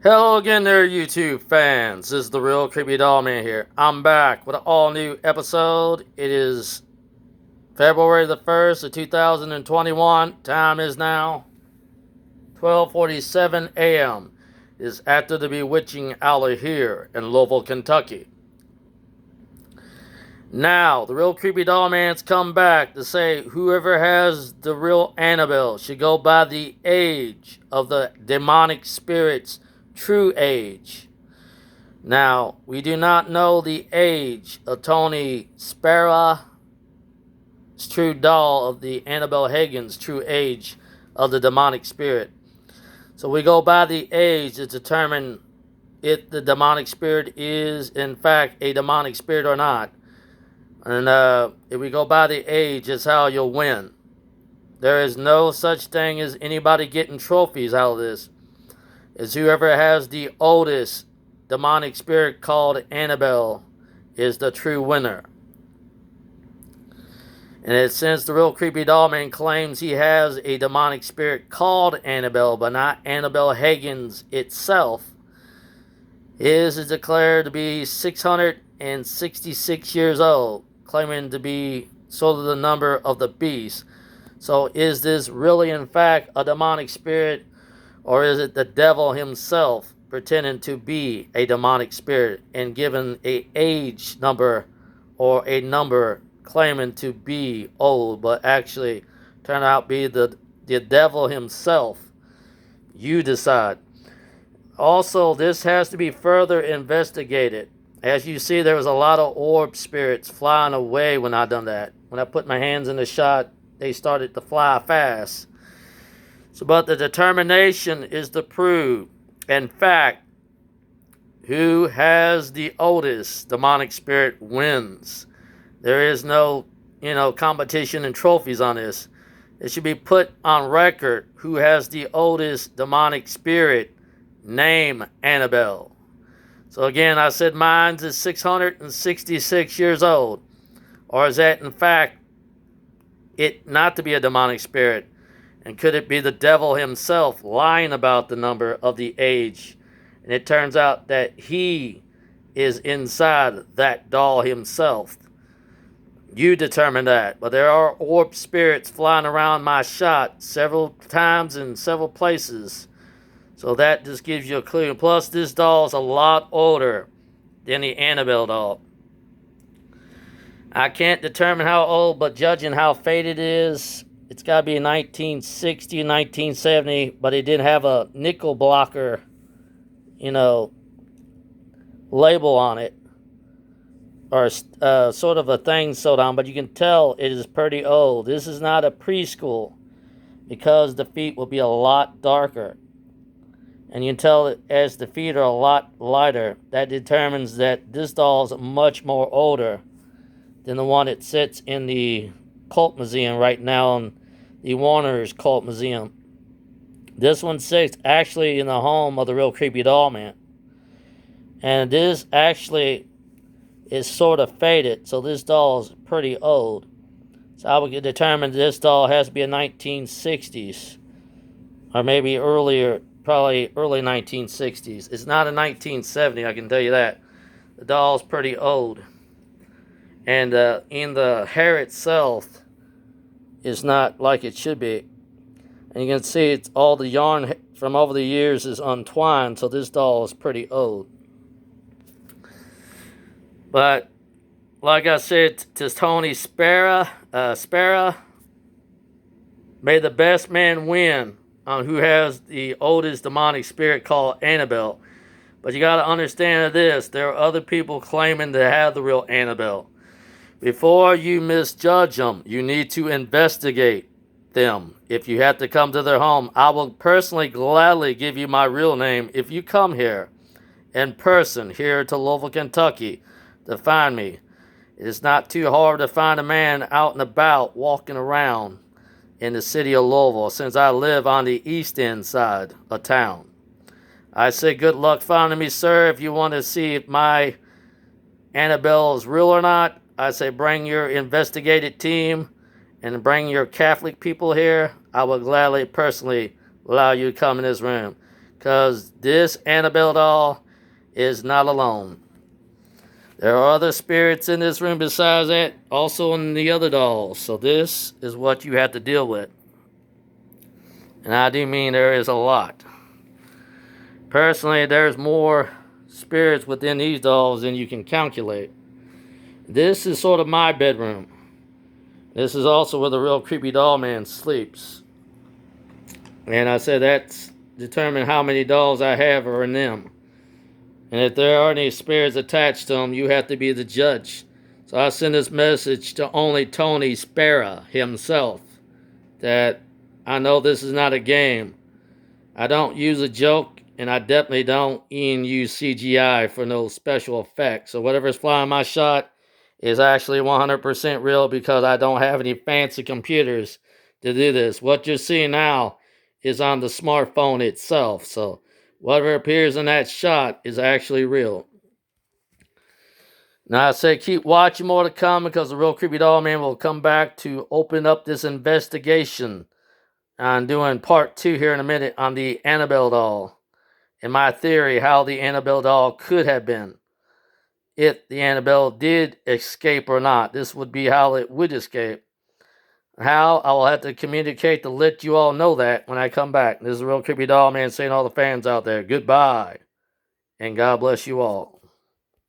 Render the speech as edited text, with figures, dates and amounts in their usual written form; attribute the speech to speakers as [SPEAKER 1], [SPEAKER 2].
[SPEAKER 1] Hello again there, YouTube fans. This is the Real Creepy Doll Man here. I'm back with an all-new episode. It is February the 1st of 2021. Time is now 12:47 a.m. It is after the bewitching hour here in Louisville, Kentucky. Now, the Real Creepy Doll Man's come back to say whoever has the real Annabelle should go by the age of the demonic spirit's true age. Now, we do not know the age of Tony Spera's true doll of the Annabelle Higgins' true age of the demonic spirit. So we go by the age to determine if the demonic spirit is in fact a demonic spirit or not. And if we go by the age, it's how you'll win. There is no such thing as anybody getting trophies out of this. It's whoever has the oldest demonic spirit called Annabelle is the true winner. And since the Real Creepy Doll Man claims he has a demonic spirit called Annabelle, but not Annabelle Higgins itself, his is declared to be 666 years old, claiming to be sort of the number of the beast. So is this really in fact a demonic spirit, or is it the devil himself pretending to be a demonic spirit and given a age number or a number claiming to be old, but actually turn out to be the devil himself? You decide. Also, this has to be further investigated. As you see, there was a lot of orb spirits flying away when I done that. When I put my hands in the shot, they started to fly fast. So, but the determination is to prove, in fact, who has the oldest demonic spirit wins. There is no, competition and trophies on this. It should be put on record who has the oldest demonic spirit. Name Annabelle. So again, I said mine is 666 years old. Or is that in fact it not to be a demonic spirit? And could it be the devil himself lying about the number of the age? And it turns out that he is inside that doll himself. You determine that. But there are orb spirits flying around my shot several times in several places. So that just gives you a clue. Plus, this doll is a lot older than the Annabelle doll. I can't determine how old, but judging how faded it is, it's got to be 1960, 1970, but it didn't have a nickel blocker, label on it, or sort of a thing sewed on, but you can tell it is pretty old. This is not a preschool because the feet will be a lot darker. And you can tell that as the feet are a lot lighter, that determines that this doll is much more older than the one that sits in the Cult Museum right now in the Warner's Cult Museum. This one sits actually in the home of the Real Creepy Doll Man. And this actually is sort of faded, so this doll is pretty old. So I would determine this doll has to be a 1960s, or maybe earlier, probably early 1960s. It's not a 1970, I can tell you that. The doll's pretty old. And in the hair itself is not like it should be. And you can see it's all the yarn from over the years is untwined, so this doll is pretty old. But like I said to Tony Spera, may the best man win on who has the oldest demonic spirit called Annabelle. But you got to understand this. There are other people claiming to have the real Annabelle. Before you misjudge them, you need to investigate them. If you have to come to their home, I will personally gladly give you my real name if you come here in person here to Louisville, Kentucky to find me. It is not too hard to find a man out and about walking around in the city of Louisville, since I live on the east end side of town. I say good luck finding me, sir. If you want to see if my Annabelle is real or not, I say bring your investigative team and bring your Catholic people here. I will gladly personally allow you to come in this room. because this Annabelle doll is not alone. There are other spirits in this room besides that, also in the other dolls. So this is what you have to deal with. And I do mean there is a lot. Personally, there's more spirits within these dolls than you can calculate. This is sort of my bedroom. This is also where the Real Creepy Doll Man sleeps. And I said that's determine how many dolls I have are in them. And if there are any spirits attached to them, you have to be the judge. So I send this message to only Tony Spera himself, that I know this is not a game. I don't use a joke, and I definitely don't even use CGI for no special effects. So whatever's flying my shot is actually 100% real, because I don't have any fancy computers to do this. What you're seeing now is on the smartphone itself. So whatever appears in that shot is actually real. Now I say keep watching, more to come, because the Real Creepy Doll Man will come back to open up this investigation. I'm doing part 2 here in a minute on the Annabelle doll, and my theory how the Annabelle doll could have been, if the Annabelle did escape or not. This would be how it would escape. How, I will have to communicate to let you all know that when I come back. This is the Real Creepy Doll Man saying to all the fans out there, goodbye, and God bless you all.